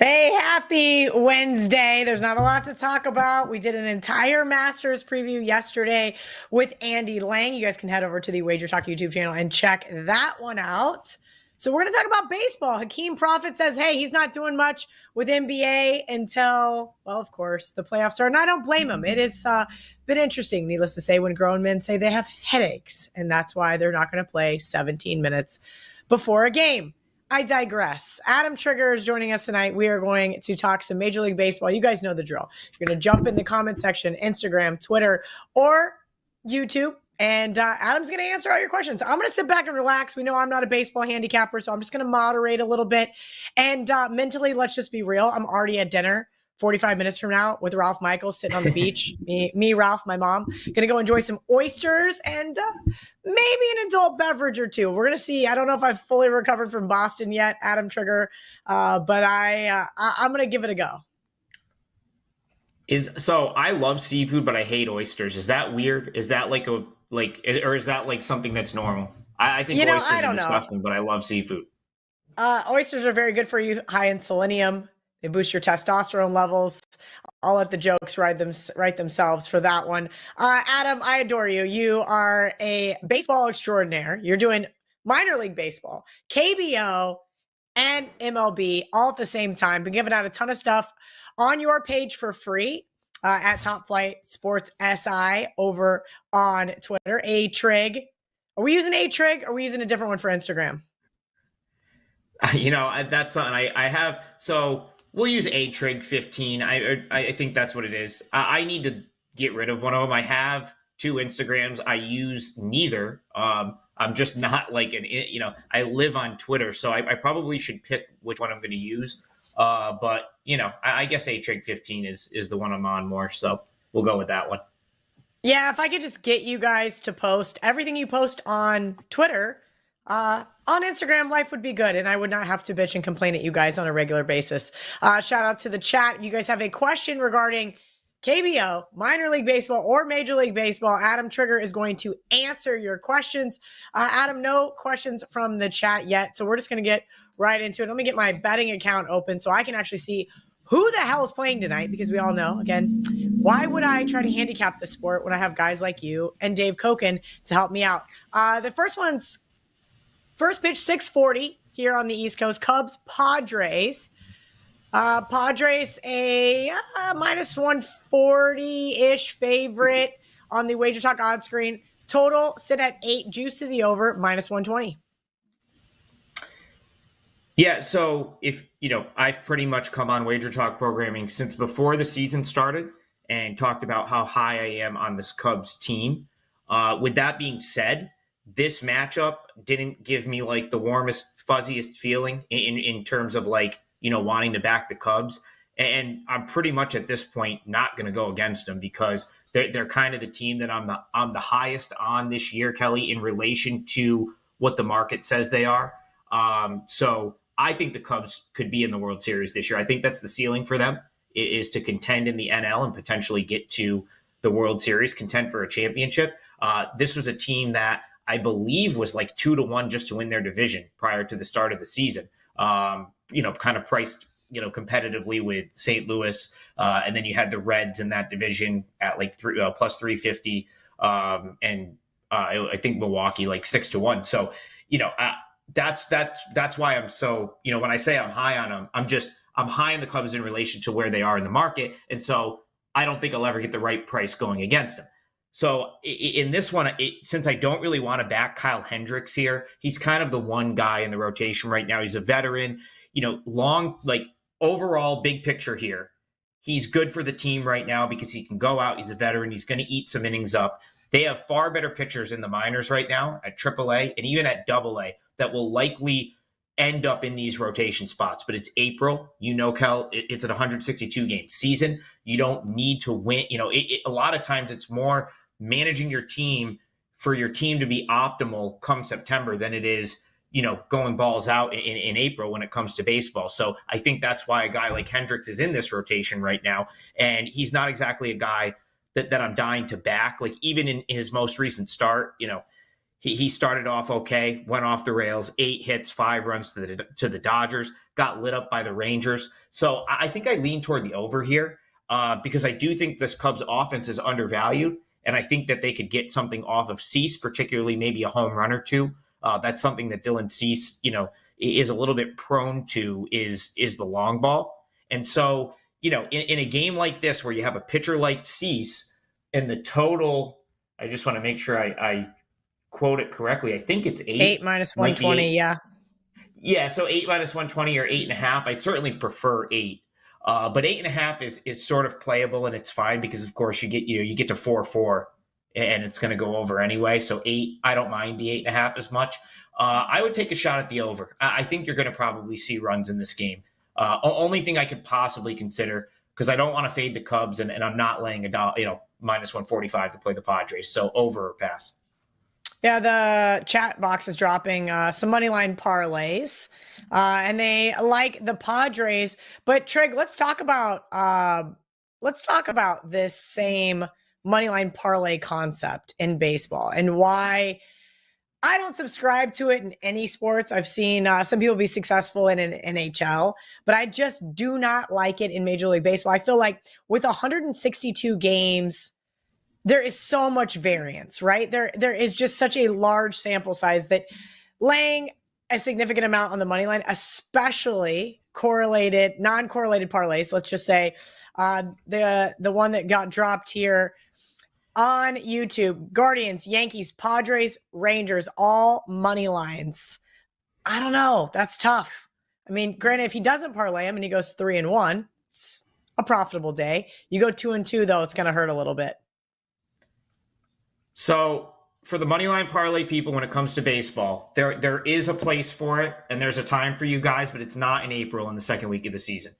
Hey, happy Wednesday. There's not a lot to talk about. We did an entire Masters preview yesterday with Andy Lang. You guys can head over to the Wagertalk YouTube channel and check that one out. So we're going to talk about baseball. Hakeem Prophet says, hey, he's not doing much with NBA until, well, of course, the playoffs start. And I don't blame him. It has been interesting, needless to say, when grown men say they have headaches. And that's why they're not going to play 17 minutes before a game. I digress. Adam Trigger is joining us tonight. We are going to talk some Major League Baseball. You guys know the drill. You're going to jump in the comment section, Instagram, Twitter, or YouTube. And Adam's going to answer all your questions. I'm going to sit back and relax. We know I'm not a baseball handicapper, so I'm just going to moderate a little bit. And mentally, let's just be real. I'm already at dinner 45 minutes from now with Ralph Michaels sitting on the beach. Me, Ralph, my mom. Going to go enjoy some oysters and maybe an adult beverage or two. We're going to see. I don't know if I've fully recovered from Boston yet, Adam Trigger, but I'm going to give it a go. So I love seafood, but I hate oysters. Is that weird? Is that or is that like something that's normal? I think oysters are disgusting, but I love seafood. Oysters are very good for you, high in selenium. They boost your testosterone levels. I'll let the jokes write themselves for that one. Adam, I adore you. You are a baseball extraordinaire. You're doing minor league baseball, KBO, and MLB all at the same time. Been giving out a ton of stuff on your page for free at Top Flight Sports SI over on Twitter. A-Trig. Are we using A-Trig or are we using a different one for Instagram? That's something I have. So we'll use A-Trig 15. I think that's what it is. I need to get rid of one of them. I have two Instagrams. I use neither. I'm just not like I live on Twitter, so I probably should pick which one I'm going to use. But I guess A-Trig 15 is the one I'm on more. So we'll go with that one. Yeah, if I could just get you guys to post everything you post on Twitter, on Instagram, life would be good, and I would not have to bitch and complain at you guys on a regular basis. Shout out to the chat. If you guys have a question regarding KBO, minor league baseball, or Major League Baseball, Adam Trigger is going to answer your questions. Adam, no questions from the chat yet, so we're just going to get right into it. Let me get my betting account open so I can actually see who the hell is playing tonight, because we all know, again, why would I try to handicap the sport when I have guys like you and Dave Koken to help me out? The first pitch, 6:40 here on the East Coast. Cubs, Padres. Padres, a minus 140-ish favorite on the Wagertalk odds screen. Total sit at 8, juice to the over, minus 120. Yeah, so I've pretty much come on Wagertalk programming since before the season started and talked about how high I am on this Cubs team. With that being said, this matchup didn't give me like the warmest, fuzziest feeling in terms of wanting to back the Cubs. And I'm pretty much at this point not going to go against them because they're kind of the team that I'm the highest on this year, Kelly, in relation to what the market says they are. So I think the Cubs could be in the World Series this year. I think that's the ceiling for them, is to contend in the NL and potentially get to the World Series, contend for a championship. This was a team that I believe was like 2-1 just to win their division prior to the start of the season. Kind of priced, competitively with St. Louis. And then you had the Reds in that division at like plus 350. And I think Milwaukee like 6-1. So, that's why I'm so, when I say I'm high on them, I'm high on the Cubs in relation to where they are in the market. And so I don't think I'll ever get the right price going against them. So in this one, since I don't really want to back Kyle Hendricks here, he's kind of the one guy in the rotation right now. He's a veteran, overall big picture here. He's good for the team right now because he can go out. He's a veteran. He's going to eat some innings up. They have far better pitchers in the minors right now at AAA and even at AA that will likely end up in these rotation spots. But it's April. Kel, it's an 162-game season. You don't need to win. A lot of times it's more managing your team for your team to be optimal come September than it is, going balls out in April when it comes to baseball. So I think that's why a guy like Hendricks is in this rotation right now. And he's not exactly a guy that I'm dying to back. Like even in his most recent start, He started off okay, went off the rails, 8 hits, 5 runs to the Dodgers, got lit up by the Rangers. So I think I lean toward the over here because I do think this Cubs offense is undervalued, and I think that they could get something off of Cease, particularly maybe a home run or two. That's something that Dylan Cease, is a little bit prone to is the long ball. And so, in a game like this where you have a pitcher like Cease and the total, I just want to make sure I quote it correctly. I think it's 8. 8 minus 120, yeah. Yeah, so 8 minus 120 or 8.5. I'd certainly prefer 8. But 8.5 is sort of playable, and it's fine because of course you get to 4-4 and it's going to go over anyway. So 8, I don't mind the 8.5 as much. I would take a shot at the over. I think you're going to probably see runs in this game. Only thing I could possibly consider, because I don't want to fade the Cubs, and I'm not laying minus 145 to play the Padres. So over or pass. Yeah, the chat box is dropping some money line parlays, and they like the Padres. But Trig, let's talk about this same money line parlay concept in baseball and why I don't subscribe to it in any sports. I've seen some people be successful in an NHL, but I just do not like it in Major League Baseball. I feel like with 162 games, there is so much variance, right? There is just such a large sample size that laying a significant amount on the money line, especially non-correlated parlays, let's just say the one that got dropped here on YouTube, Guardians, Yankees, Padres, Rangers, all money lines. I don't know. That's tough. I mean, granted, if he doesn't parlay him and he goes 3-1, it's a profitable day. You go 2-2, though, it's going to hurt a little bit. So for the moneyline parlay people, when it comes to baseball, there is a place for it, and there's a time for you guys, but it's not in April in the second week of the season.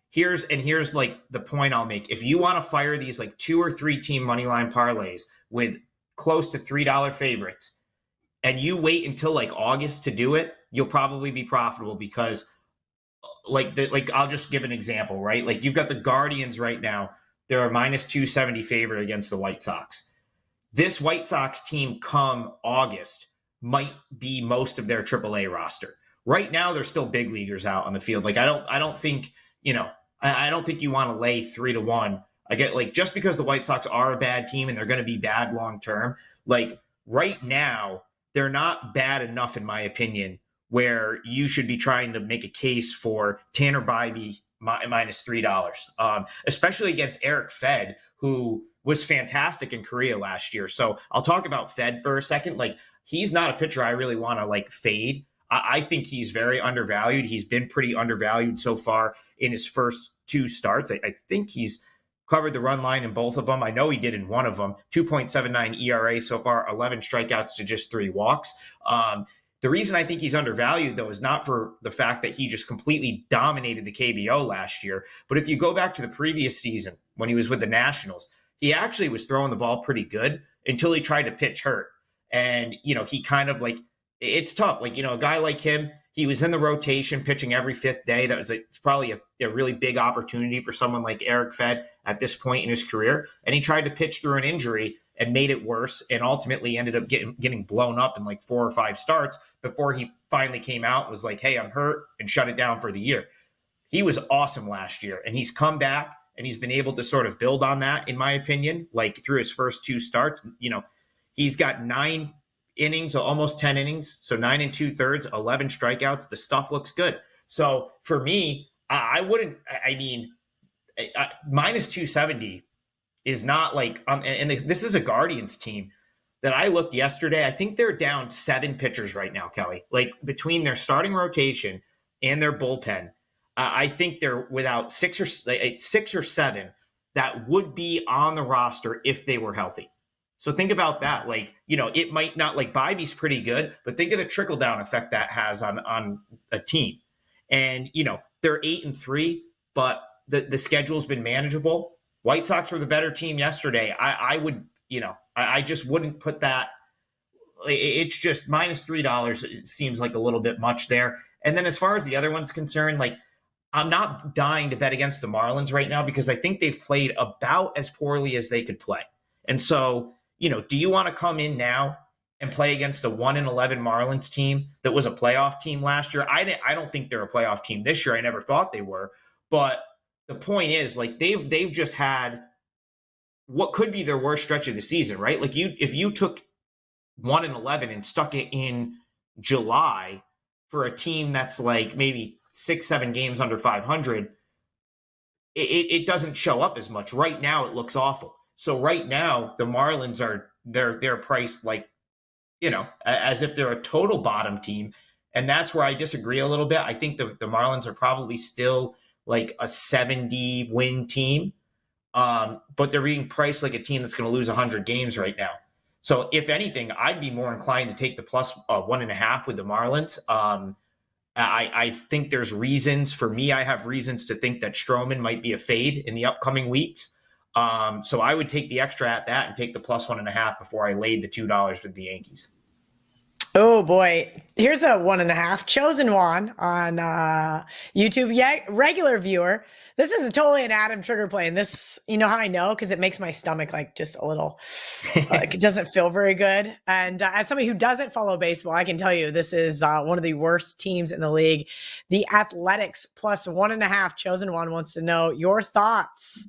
Here's like the point I'll make. If you want to fire these like 2 or 3 team moneyline parlays with close to $3 favorites, and you wait until like August to do it, you'll probably be profitable because I'll just give an example, right? Like you've got the Guardians right now. They're a minus 270 favorite against the White Sox. This White Sox team come August might be most of their AAA roster. Right now, they're still big leaguers out on the field. Like I don't think I don't think you want to lay 3-1. I get like just because the White Sox are a bad team and they're going to be bad long term. Like right now, they're not bad enough, in my opinion, where you should be trying to make a case for Tanner Bybee minus $3, especially against Eric Fed, who was fantastic in Korea last year. So I'll talk about Fed for a second. Like he's not a pitcher I really want to like fade. I think he's very undervalued. He's been pretty undervalued so far in his first 2 starts. I think he's covered the run line in both of them. I know he did in one of them. 2.79 ERA so far, 11 strikeouts to just 3 walks. The reason I think he's undervalued, though, is not for the fact that he just completely dominated the KBO last year. But if you go back to the previous season when he was with the Nationals, he actually was throwing the ball pretty good until he tried to pitch hurt. And, he kind of like, it's tough. Like, a guy like him, he was in the rotation pitching every 5th day. That was probably a really big opportunity for someone like Eric Fed at this point in his career. And he tried to pitch through an injury and made it worse and ultimately ended up getting blown up in like 4 or 5 starts before he finally came out and was like, hey, I'm hurt, and shut it down for the year. He was awesome last year, and he's come back and he's been able to sort of build on that, in my opinion, like through his first 2 starts. He's got 9 innings, almost 10 innings, so 9 2/3, 11 strikeouts. The stuff looks good. So for me, I wouldn't, minus 270 is not like, and this is a Guardians team that I looked yesterday. I think they're down 7 pitchers right now, Kelly. Like between their starting rotation and their bullpen, I think they're without 6 or 7 that would be on the roster if they were healthy. So think about that. Like, it might not, like Bybee's pretty good, but think of the trickle down effect that has on a team. And, they're 8-3, but the schedule's been manageable. White Sox were the better team yesterday. I would, I just wouldn't put that. It's just minus $3. It seems like a little bit much there. And then as far as the other one's concerned, like I'm not dying to bet against the Marlins right now because I think they've played about as poorly as they could play. And so, do you want to come in now and play against a 1-11 Marlins team that was a playoff team last year. I don't think they're a playoff team this year. I never thought they were. But the point is, like, they've just had what could be their worst stretch of the season, right? Like, if you took 1-11 and stuck it in July for a team that's like maybe 6-7 games under 500, it doesn't show up as much. Right now it looks awful. So right now the Marlins are they're priced like, as if they're a total bottom team. And that's where I disagree a little bit. I think the Marlins are probably still like a 70 win team. But they're being priced like a team that's going to lose 100 games right now. So if anything, I'd be more inclined to take the plus 1.5 with the Marlins. I think there's reasons for me. I have reasons to think that Stroman might be a fade in the upcoming weeks. So I would take the extra at that and take the plus 1.5 before I laid the $2 with the Yankees. Oh boy, here's a 1.5 chosen one on YouTube. Yeah, regular viewer. This is totally an Adam Trigger play, and this, you know how I know, because it makes my stomach like just a little, like it doesn't feel very good. And as somebody who doesn't follow baseball, I can tell you this is one of the worst teams in the league. The Athletics plus 1.5 chosen one wants to know your thoughts.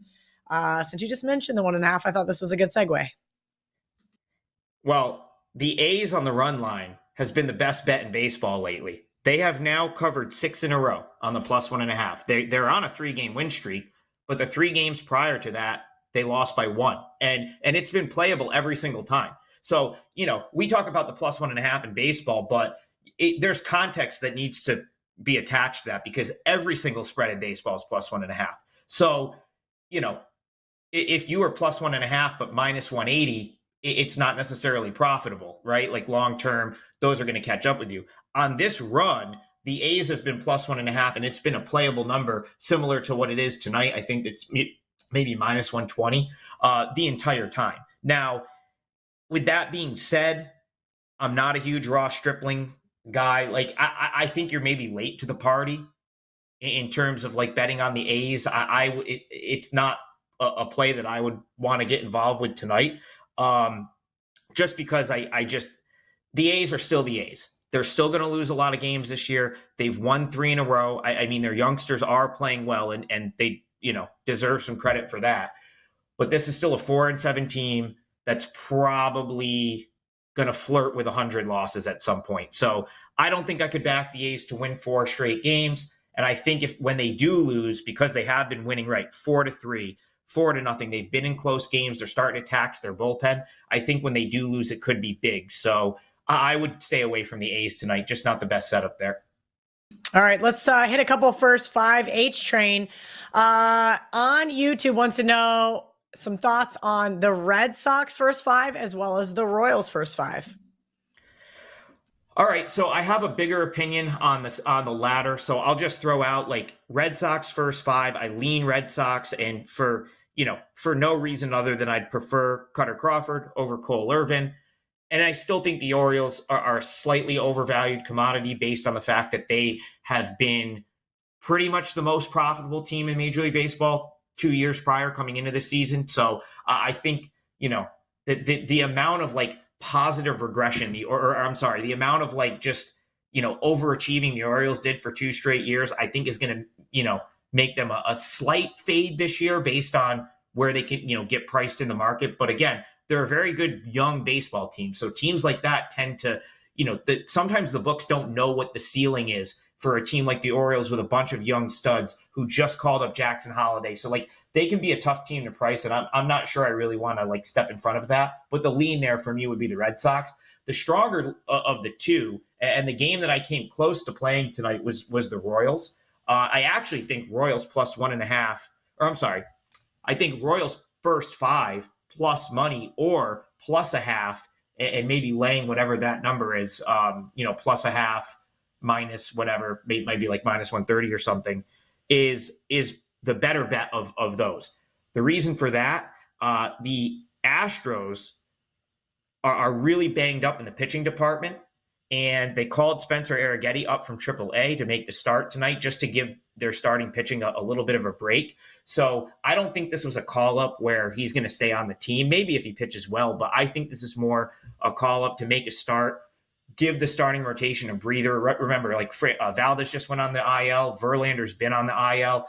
Since you just mentioned the 1.5, I thought this was a good segue. Well, the A's on the run line has been the best bet in baseball lately. They have now covered 6 in a row on the plus 1.5. They're on a 3-game win streak, but the 3 games prior to that, they lost by 1. And it's been playable every single time. So, we talk about the plus 1.5 in baseball, but there's context that needs to be attached to that, because every single spread in baseball is plus 1.5. So, if you were plus 1.5 but minus 180, it's not necessarily profitable, right? Like long term, those are going to catch up with you. On this run, the A's have been plus 1.5, and it's been a playable number similar to what it is tonight. I think it's maybe minus 120 the entire time. Now, with that being said, I'm not a huge Ross Stripling guy. Like, I think you're maybe late to the party in terms of like betting on the A's. It's not a play that I would want to get involved with tonight. Just because the A's are still the A's. They're still going to lose a lot of games this year. They've won 3 in a row. I mean, their youngsters are playing well, and they, deserve some credit for that. But this is still a 4-7 team that's probably going to flirt with 100 losses at some point. So I don't think I could back the A's to win 4 straight games. And I think when they do lose, because they have been winning 4-3, 4-0, they've been in close games. They're starting to tax their bullpen. I think when they do lose, it could be big. So I would stay away from the A's tonight. Just not the best setup there. All right, let's hit a couple first 5. H Train on YouTube wants to know some thoughts on the Red Sox first 5 as well as the Royals first 5. All right, so I have a bigger opinion on the latter. So I'll just throw out like Red Sox first 5. I lean Red Sox, and for no reason other than I'd prefer Cutter Crawford over Cole Irvin. And I still think the Orioles are a slightly overvalued commodity based on the fact that they have been pretty much the most profitable team in Major League Baseball 2 years prior coming into the season. So I think, the amount of like positive regression, the amount of like just, overachieving the Orioles did for 2 straight years, I think is going to, make them a slight fade this year based on where they can, get priced in the market. But again, they're a very good young baseball team. So teams like that tend to, sometimes the books don't know what the ceiling is for a team like the Orioles with a bunch of young studs who just called up Jackson Holiday. So like they can be a tough team to price, and I'm not sure I really want to like step in front of that. But the lean there for me would be the Red Sox. The stronger of the two, and the game that I came close to playing tonight was the Royals. I actually think Royals plus 1.5, or I'm sorry, I think Royals first 5 plus money or plus a half, and maybe laying whatever that number is, plus a half minus whatever, might be like minus 130 or something, is the better bet of those. The reason for that, the Astros are really banged up in the pitching department, and they called Spencer Arrighetti up from AAA to make the start tonight just to give their starting pitching a little bit of a break. So I don't think this was a call up where he's going to stay on the team. Maybe if he pitches well, but I think this is more a call up to make a start, give the starting rotation a breather. Remember, like Valdez just went on the IL. Verlander's been on the IL.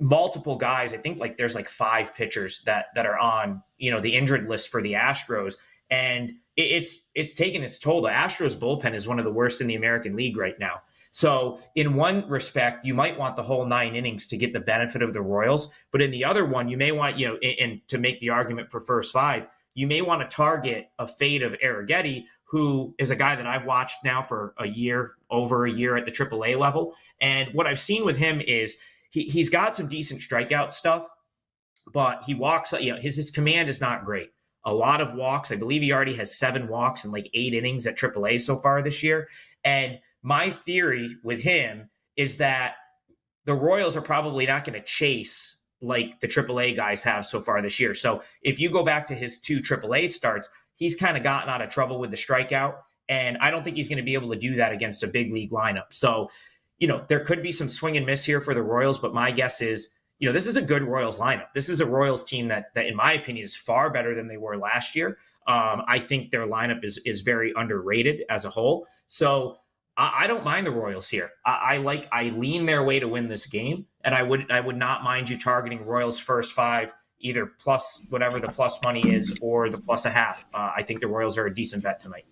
Multiple guys. I think like there's like 5 pitchers that are on, the injured list for the Astros. And it's taken its toll. The Astros bullpen is one of the worst in the American League right now. So in one respect, you might want the whole 9 innings to get the benefit of the Royals. But in the other one, you may want, and to make the argument for first 5, you may want to target a fade of Arrighetti, who is a guy that I've watched now for over a year at the AAA level. And what I've seen with him is he's got some decent strikeout stuff, but he walks, his command is not great. A lot of walks. I believe he already has 7 walks in like 8 innings at AAA so far this year. And my theory with him is that the Royals are probably not going to chase like the AAA guys have so far this year. So if you go back to his 2 AAA starts, he's kind of gotten out of trouble with the strikeout. And I don't think he's going to be able to do that against a big league lineup. So, there could be some swing and miss here for the Royals, but my guess is, this is a good Royals lineup. This is a Royals team that in my opinion, is far better than they were last year. I think their lineup is very underrated as a whole. So I don't mind the Royals here. I lean their way to win this game, and I would not mind you targeting Royals first 5, either plus whatever the plus money is or the plus a half. I think the Royals are a decent bet tonight.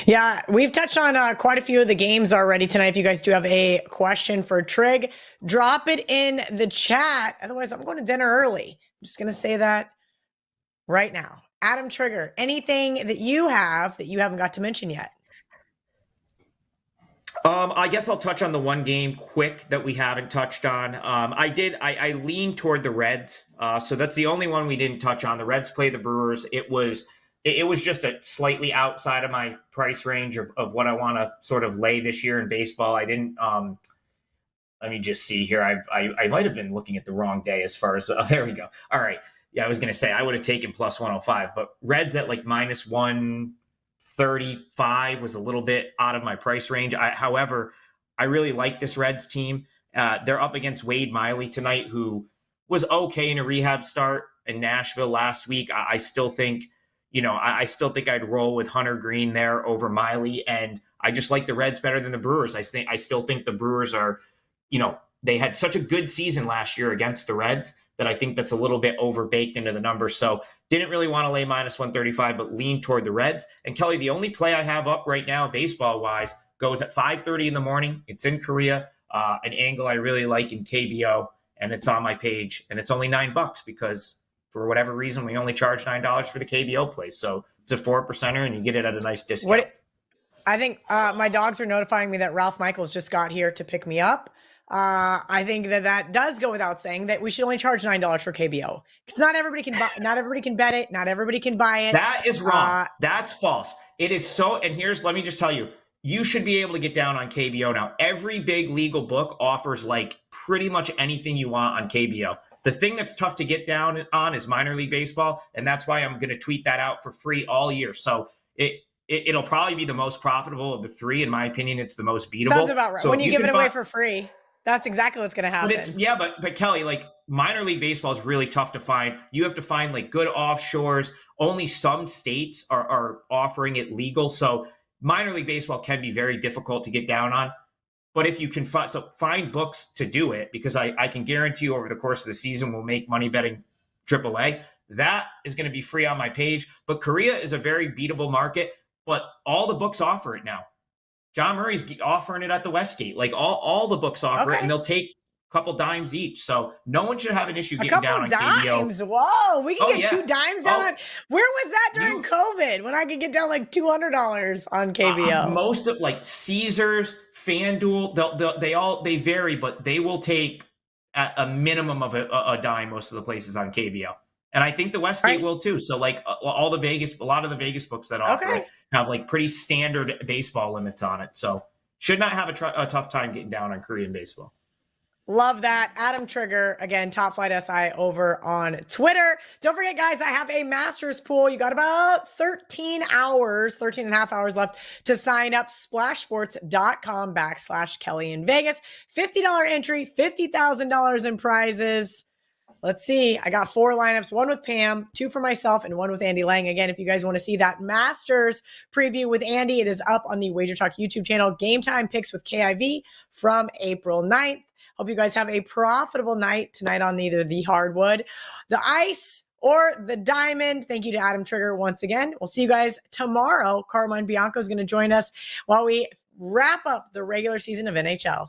Yeah, we've touched on quite a few of the games already tonight. If you guys do have a question for Trig, drop it in the chat. Otherwise, I'm going to dinner early. I'm just going to say that right now. Adam Trigger, anything that you have that you haven't got to mention yet? I guess I'll touch on the one game quick that we haven't touched on. I leaned toward the Reds. So that's the only one we didn't touch on. The Reds play the Brewers. It was just a slightly outside of my price range of what I want to sort of lay this year in baseball. I didn't, let me just see here. I might have been looking at the wrong day as far as, there we go. All right. Yeah, I was going to say I would have taken plus 105, but Reds at like minus 135 was a little bit out of my price range. However, I really like this Reds team. They're up against Wade Miley tonight, who was okay in a rehab start in Nashville last week. I still think, I still think I'd roll with Hunter Green there over Miley, and I just like the Reds better than the Brewers. I still think the Brewers are, they had such a good season last year against the Reds that I think that's a little bit overbaked into the numbers. So didn't really want to lay minus 135, but lean toward the Reds. And Kelly, the only play I have up right now, baseball-wise, goes at 5:30 in the morning. It's in Korea, an angle I really like in KBO, and it's on my page. And it's only $9 because for whatever reason, we only charge $9 for the KBO play. So it's a 4%er, and you get it at a nice discount. I think my dogs are notifying me that Ralph Michaels just got here to pick me up. I think that does go without saying that we should only charge $9 for KBO because not everybody can bet it. Not everybody can buy it. That is wrong. That's false. It is so. And let me just tell you, you should be able to get down on KBO now. Every big legal book offers like pretty much anything you want on KBO. The thing that's tough to get down on is minor league baseball. And that's why I'm going to tweet that out for free all year. So it'll probably be the most profitable of the 3. In my opinion, it's the most beatable. Sounds about right. So when you give it away for free. That's exactly what's going to happen. But Kelly, like minor league baseball is really tough to find. You have to find like good offshores. Only some states are offering it legal. So minor league baseball can be very difficult to get down on. But if you can find books to do it, because I can guarantee you over the course of the season, we'll make money betting AAA. That is going to be free on my page. But Korea is a very beatable market, but all the books offer it now. John Murray's offering it at the Westgate. Like all the books offer it, and they'll take a couple dimes each. So no one should have an issue getting down on dimes. KBO. Whoa, we can get 2 dimes down on. Where was that during COVID when I could get down like $200 on KBO? Most of like Caesars, FanDuel, they vary, but they will take at a minimum of a dime most of the places on KBO. And I think the Westgate will too. So like a lot of the Vegas books that offer it have like pretty standard baseball limits on it. So should not have a tough time getting down on Korean baseball. Love that. Adam Trigger, again, Top Flight SI over on Twitter. Don't forget, guys, I have a Masters pool. You got about 13 and a half hours left to sign up. Splashsports.com/Kelly in Vegas. $50 entry, $50,000 in prizes. Let's see. I got 4 lineups, 1 with Pam, 2 for myself, and 1 with Andy Lang. Again, if you guys want to see that Masters preview with Andy, it is up on the Wagertalk YouTube channel. Game time picks with KIV from April 9th. Hope you guys have a profitable night tonight on either the hardwood, the ice, or the diamond. Thank you to Adam Trigger once again. We'll see you guys tomorrow. Carmine Bianco is going to join us while we wrap up the regular season of NHL.